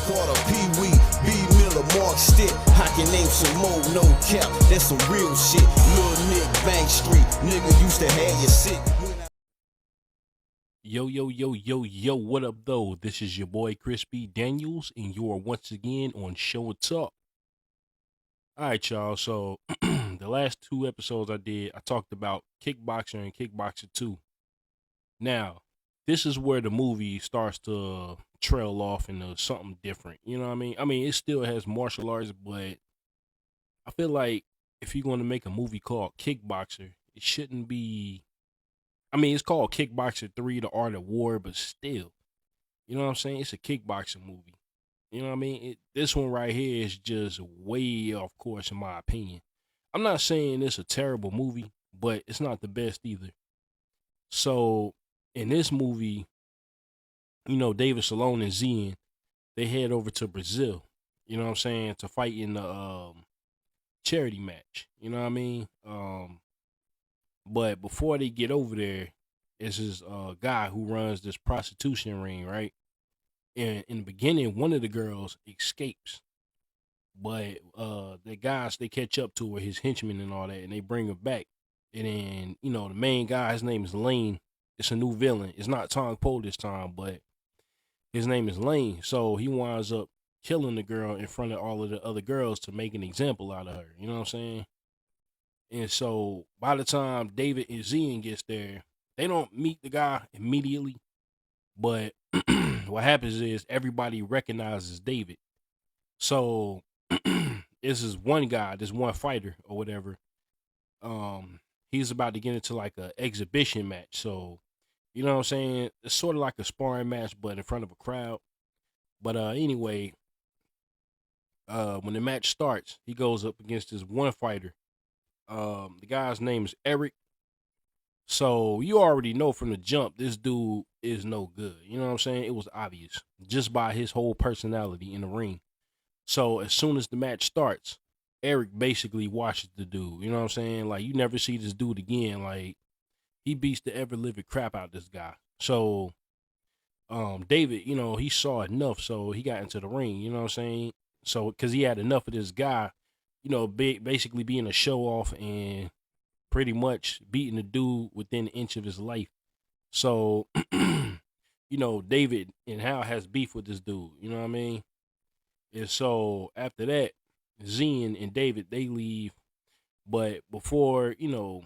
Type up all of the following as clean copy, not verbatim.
Carter, Pee Wee, B Miller, Mark Stitt. I can name some more, no cap. That's some real shit. Lil Nick, Bank Street, nigga used to have you sick. Yo, what up though? This is your boy Crispy Daniels, and you are once again on Show and Talk. Alright, y'all, so the last two episodes I did, I talked about Kickboxer and Kickboxer 2. Now, this is where the movie starts to trail off into something different, you know what I mean? I mean, it still has martial arts, but I feel like if you're going to make a movie called Kickboxer, it shouldn't be... I mean, it's called Kickboxer 3, The Art of War, but still, you know what I'm saying? It's a kickboxing movie. You know what I mean? This one right here is just way off course in my opinion. I'm not saying it's a terrible movie, but it's not the best either. So, in this movie, you know, David Stallone and Xian, they head over to Brazil, you know what I'm saying, to fight in the charity match. You know what I mean? But before they get over there, it's this guy who runs this prostitution ring, right? And in the beginning, one of the girls escapes. But the guys, they catch up to her, his henchmen and all that, and they bring her back. And then, you know, the main guy, his name is Lane. It's a new villain. It's not Tong Po this time, but his name is Lane. So he winds up killing the girl in front of all of the other girls to make an example out of her. You know what I'm saying? And so by the time David and Xian gets there, they don't meet the guy immediately. But what happens is everybody recognizes David. So this is one guy, this one fighter or whatever. He's about to get into like an exhibition match. So, you know what I'm saying? It's sort of like a sparring match, but in front of a crowd. But anyway, when the match starts, he goes up against this one fighter. The guy's name is Eric. So you already know from the jump, this dude is no good. You know what I'm saying? It was obvious just by his whole personality in the ring. So as soon as the match starts, Eric basically washes the dude. You know what I'm saying? Like, you never see this dude again. Like, he beats the ever living crap out of this guy. So David, you know, he saw enough, so he got into the ring. You know what I'm saying? So because he had enough of this guy, you know, basically being a show off and pretty much beating the dude within an inch of his life. So, you know, David and Hal has beef with this dude. You know what I mean? And so after that, Xian and David, they leave. But before, you know,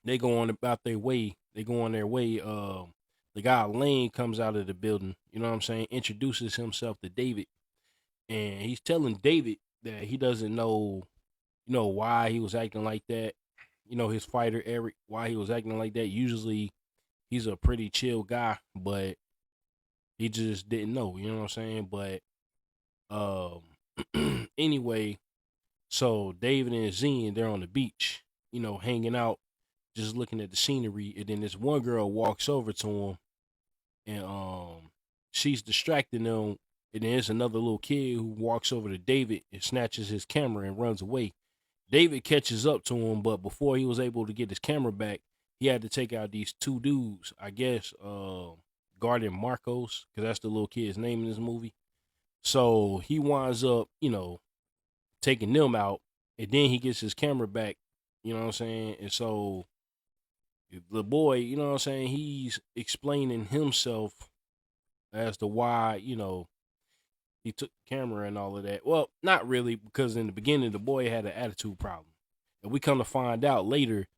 they go on about their way, the guy Lane comes out of the building, you know what I'm saying, introduces himself to David. And he's telling David that he doesn't know, you know, why he was acting like that. You know, his fighter, Eric, why he was acting like that. Usually he's a pretty chill guy, but he just didn't know, you know what I'm saying? But anyway, so David and Xian, they're on the beach, you know, hanging out, just looking at the scenery. And then this one girl walks over to him, and she's distracting them. And then there's another little kid who walks over to David and snatches his camera and runs away. David catches up to him, but before he was able to get his camera back, he had to take out these two dudes, I guess, guarding Marcos, because that's the little kid's name in this movie. So he winds up, you know, taking them out, and then he gets his camera back, you know what I'm saying? And so the boy, you know what I'm saying, he's explaining himself as to why, you know, he took the camera and all of that. Well, not really, because in the beginning, the boy had an attitude problem. And we come to find out later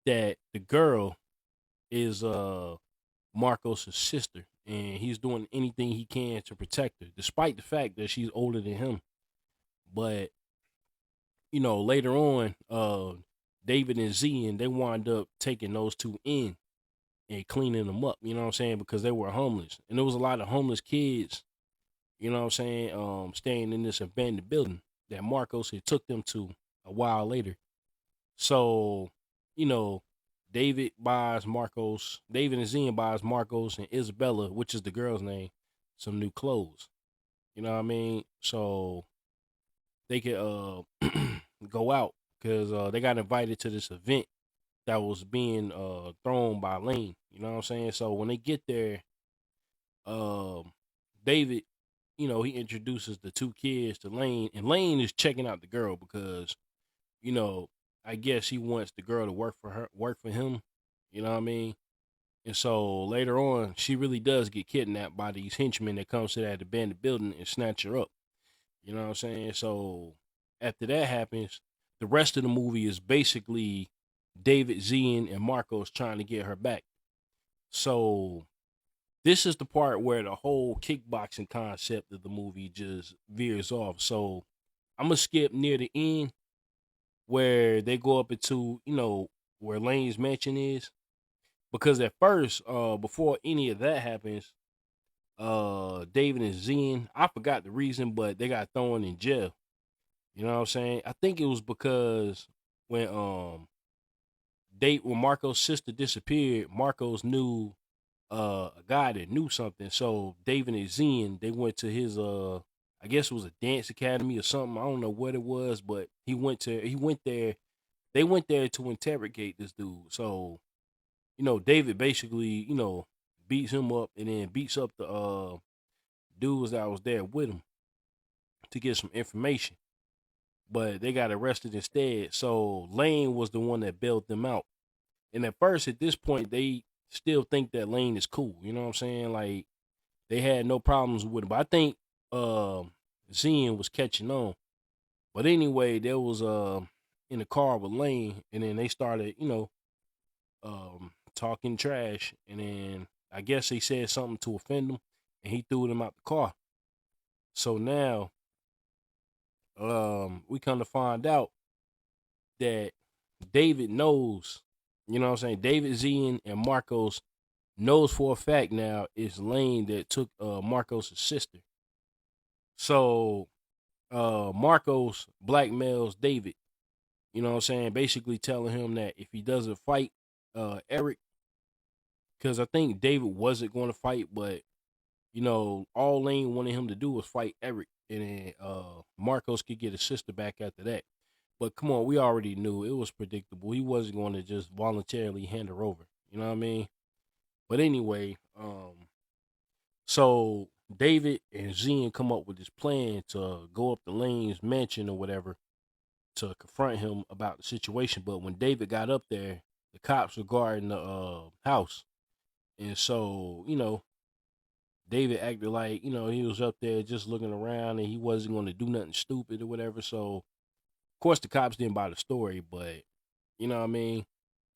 that the girl is Marcos' sister, and he's doing anything he can to protect her, despite the fact that she's older than him. But, you know, later on, David and Xian, they wind up taking those two in and cleaning them up, you know what I'm saying, because they were homeless. And there was a lot of homeless kids, you know what I'm saying, staying in this abandoned building that Marcos had took them to a while later. So, you know, David and Xian buys Marcos and Isabella, which is the girl's name, some new clothes. You know what I mean? So they could go out, because they got invited to this event that was being thrown by Lane. You know what I'm saying? So when they get there, David he introduces the two kids to Lane, and Lane is checking out the girl because, you know, I guess he wants the girl to work for him. You know what I mean? And so later on, she really does get kidnapped by these henchmen that comes to that abandoned building and snatch her up. You know what I'm saying? So after that happens, the rest of the movie is basically David, Xian, and Marcos trying to get her back. So this is the part where the whole kickboxing concept of the movie just veers off. So I'm gonna skip near the end where they go up into, where Lane's mansion is. Because at first, before any of that happens, David and Zen, I forgot the reason, but they got thrown in jail. You know what I'm saying? I think it was because when when Marco's sister disappeared, Marcos knew a guy that knew something. So David and Zen, they went to his I guess it was a dance academy or something. I don't know what it was, but he went there. They went there to interrogate this dude. So, David basically, beats him up and then beats up the dudes that was there with him to get some information. But they got arrested instead. So Lane was the one that bailed them out. And at first, at this point, they still think that Lane is cool. You know what I'm saying? Like, they had no problems with him. But I think Zen was catching on. But anyway, there was in the car with Lane, and then they started, talking trash, and then I guess they said something to offend him, and he threw them out the car. So now, we come to find out that David knows, you know what I'm saying? David, Zen, and Marcos knows for a fact now it's Lane that took Marcos' sister. So Marcos blackmails David, you know what I'm saying? Basically telling him that if he doesn't fight Eric, because I think David wasn't going to fight, but all Lane wanted him to do was fight Eric, and then Marcos could get his sister back after that. But come on, we already knew it was predictable. He wasn't going to just voluntarily hand her over. You know what I mean? But anyway, so David and Zen come up with this plan to go up to Lane's mansion or whatever to confront him about the situation. But when David got up there, the cops were guarding the house. And so, David acted like, he was up there just looking around and he wasn't going to do nothing stupid or whatever. So, of course, the cops didn't buy the story, but, you know what I mean?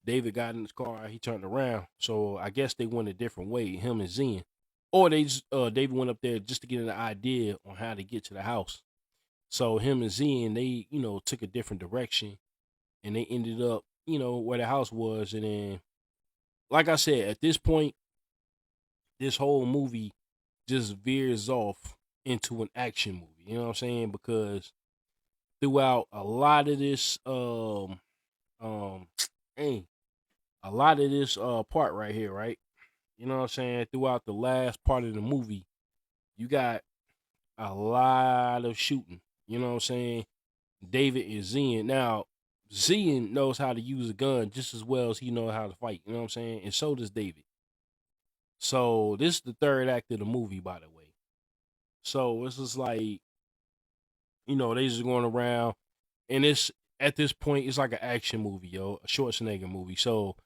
David got in his car, he turned around. So, I guess they went a different way, him and Zen. Or David went up there just to get an idea on how to get to the house. So, him and Zen, they, took a different direction and they ended up, where the house was. And then, like I said, at this point, this whole movie just veers off into an action movie. You know what I'm saying? Because throughout a lot of this hey, a lot of this part right here, right? You know what I'm saying? Throughout the last part of the movie, you got a lot of shooting. You know what I'm saying? David and Zen. Now, Zen knows how to use a gun just as well as he knows how to fight. You know what I'm saying? And so does David. So this is the third act of the movie, by the way. So it's just like, they just going around, and it's at this point it's like an action movie, a Schwarzenegger movie. So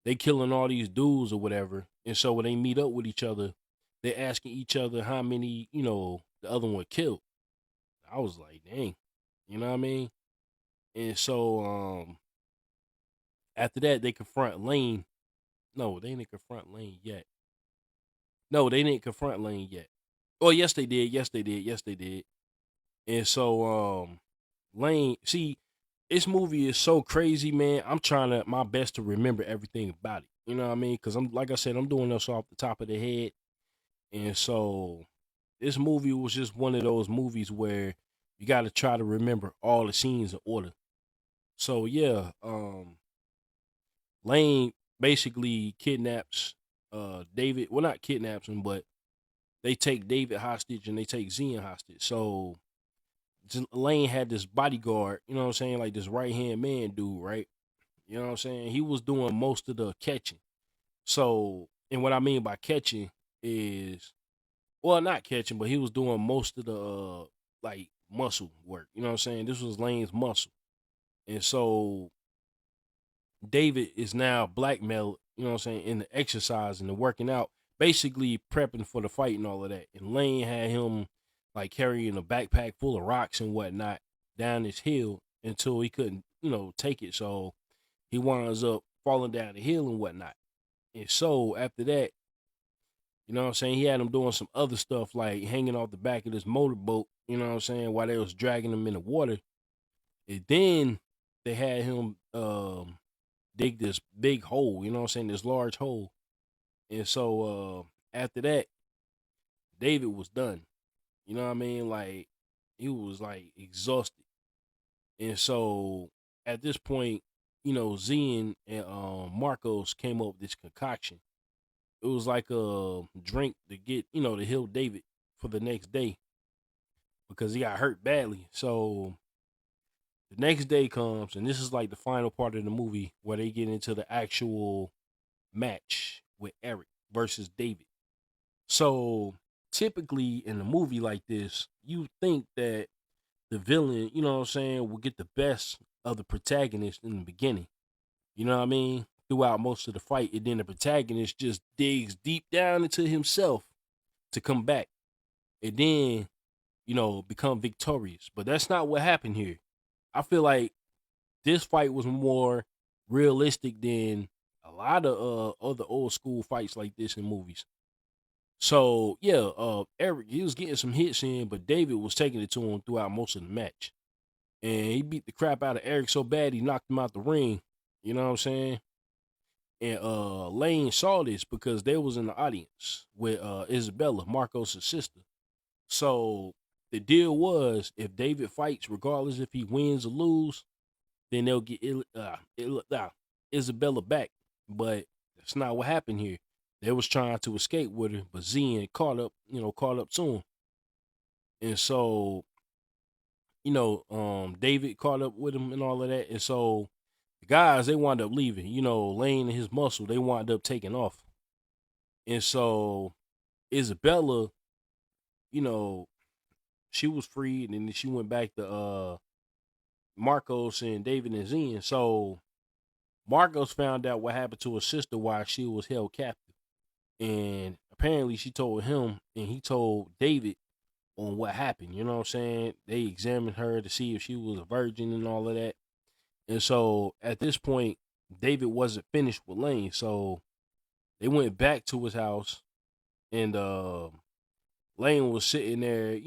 they killing all these dudes or whatever, and so when they meet up with each other, they're asking each other how many the other one killed. I was like, dang, you know what I mean? And so after that they confront Lane. No, they didn't confront Lane yet. No, they didn't confront Lane yet. Oh, yes, they did. Yes, they did. Yes, they did. And so, Lane, see, this movie is so crazy, man. I'm trying to my best to remember everything about it. You know what I mean? Because like I said, I'm doing this off the top of the head. And so, this movie was just one of those movies where you got to try to remember all the scenes in order. So yeah, Lane basically kidnaps David. Well, not kidnaps him, but they take David hostage and they take Zen hostage. So Lane had this bodyguard, you know what I'm saying, like this right hand man dude, right? You know what I'm saying? He was doing most of the catching. So, and what I mean by catching is well, not catching, but he was doing most of the like muscle work. You know what I'm saying? This was Lane's muscle, and so David is now blackmailed. You know what I'm saying? In the exercise and the working out, basically prepping for the fight and all of that. And Lane had him like carrying a backpack full of rocks and whatnot down this hill until he couldn't, take it. So he winds up falling down the hill and whatnot. And so after that, you know what I'm saying, he had him doing some other stuff like hanging off the back of this motorboat, you know what I'm saying, while they was dragging him in the water. And then they had him dig this big hole, you know what I'm saying, this large hole. And so after that, David was done. You know what I mean? Like he was like exhausted. And so at this point, Xian and Marcos came up with this concoction. It was like a drink to get, to heal David for the next day because he got hurt badly. So the next day comes, and this is like the final part of the movie where they get into the actual match with Eric versus David. So typically in a movie like this, you think that the villain, you know what I'm saying, will get the best of the protagonist in the beginning. You know what I mean? Throughout most of the fight, and then the protagonist just digs deep down into himself to come back. And then, become victorious. But that's not what happened here. I feel like this fight was more realistic than a lot of other old school fights like this in movies. So yeah, Eric, he was getting some hits in, but David was taking it to him throughout most of the match. And he beat the crap out of Eric so bad he knocked him out the ring. You know what I'm saying? And Lane saw this because they was in the audience with Isabella, Marcos' sister. So the deal was if David fights, regardless if he wins or lose, then they'll get Isabella back. But that's not what happened here. They was trying to escape with her, but Xian caught up to him. And so, David caught up with him and all of that. And so the guys, they wound up leaving. Lane and his muscle, they wound up taking off. And so Isabella, you know, she was freed, and then she went back to Marcos and David and Xian. So Marcos found out what happened to her sister while she was held captive. And apparently she told him, and he told David on what happened. You know what I'm saying? They examined her to see if she was a virgin and all of that. And so at this point, David wasn't finished with Lane. So they went back to his house, and Lane was sitting there,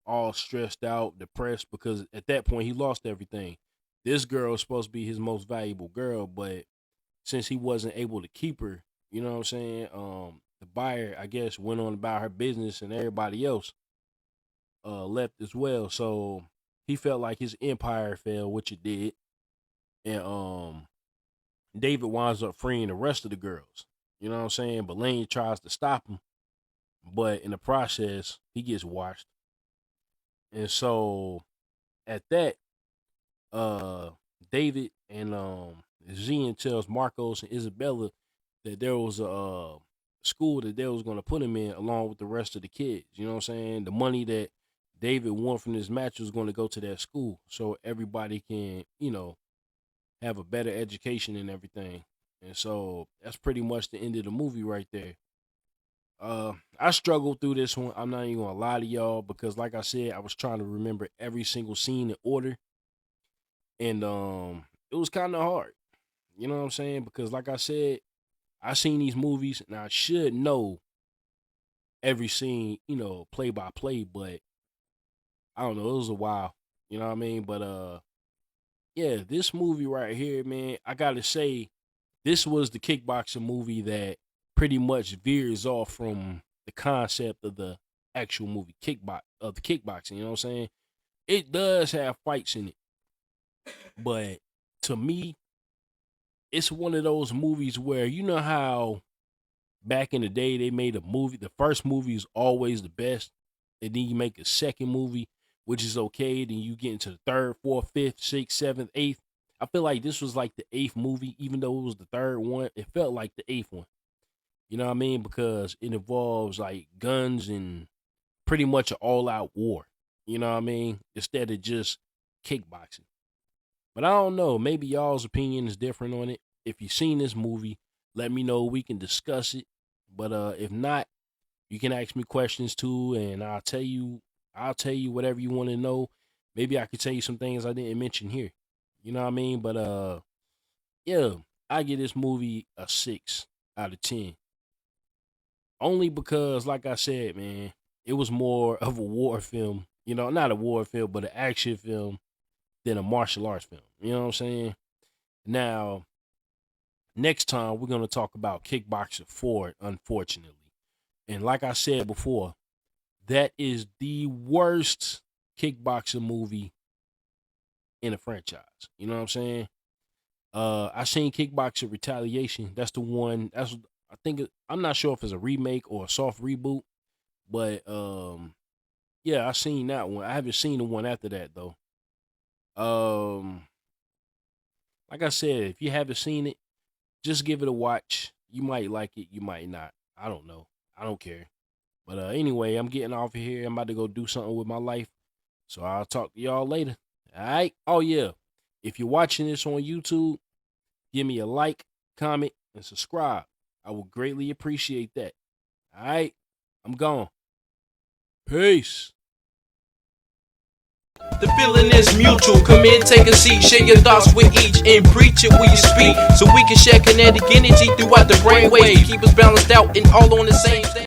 all stressed out, depressed, because at that point he lost everything. This girl was supposed to be his most valuable girl, but since he wasn't able to keep her, you know what I'm saying? The buyer, I guess, went on about her business, and everybody else left as well. So he felt like his empire fell, which it did. And David winds up freeing the rest of the girls. You know what I'm saying? But Lane tries to stop him. But in the process, he gets washed. And so at that, David and Xian tells Marcos and Isabella that there was a school that they was going to put him in along with the rest of the kids. You know what I'm saying? The money that David won from this match was going to go to that school so everybody can, have a better education and everything. And so that's pretty much the end of the movie right there. I struggled through this one. I'm not even gonna lie to y'all because, like I said, I was trying to remember every single scene in order, and it was kind of hard. You know what I'm saying? Because, like I said, I seen these movies and I should know every scene, play by play. But I don't know. It was a while. You know what I mean? But yeah, this movie right here, man, I gotta say, this was the kickboxing movie that pretty much veers off from the concept of the actual movie the kickboxing. You know what I'm saying? It does have fights in it, but to me, it's one of those movies where you know how back in the day they made a movie. The first movie is always the best, and then you make a second movie, which is okay. Then you get into the third, fourth, fifth, sixth, seventh, eighth. I feel like this was like the eighth movie, even though it was the third one. It felt like the eighth one. You know what I mean? Because it involves like guns and pretty much an all-out war. You know what I mean? Instead of just kickboxing. But I don't know. Maybe y'all's opinion is different on it. If you've seen this movie, let me know. We can discuss it. But if not, you can ask me questions too, and I'll tell you whatever you want to know. Maybe I could tell you some things I didn't mention here. You know what I mean? But yeah, I give this movie a 6 out of 10. Only because, like I said, man, it was more of a war film. You know, not a war film, but an action film than a martial arts film. You know what I'm saying? Now, next time we're gonna talk about Kickboxer 4, unfortunately. And like I said before, that is the worst kickboxer movie in a franchise. You know what I'm saying? I seen Kickboxer Retaliation. That's the one. I'm not sure if it's a remake or a soft reboot, but yeah, I seen that one. I haven't seen the one after that though. Like I said, if you haven't seen it, just give it a watch. You might like it, you might not. I don't know. I don't care. But anyway, I'm getting off of here. I'm about to go do something with my life. So I'll talk to y'all later. All right? Oh, yeah. If you're watching this on YouTube, give me a like, comment, and subscribe. I would greatly appreciate that. All right? I'm gone. Peace. The feeling is mutual. Come in, take a seat, share your thoughts with each, and preach it when you speak, so we can share kinetic energy throughout the brainwave. Keep us balanced out and all on the same stage.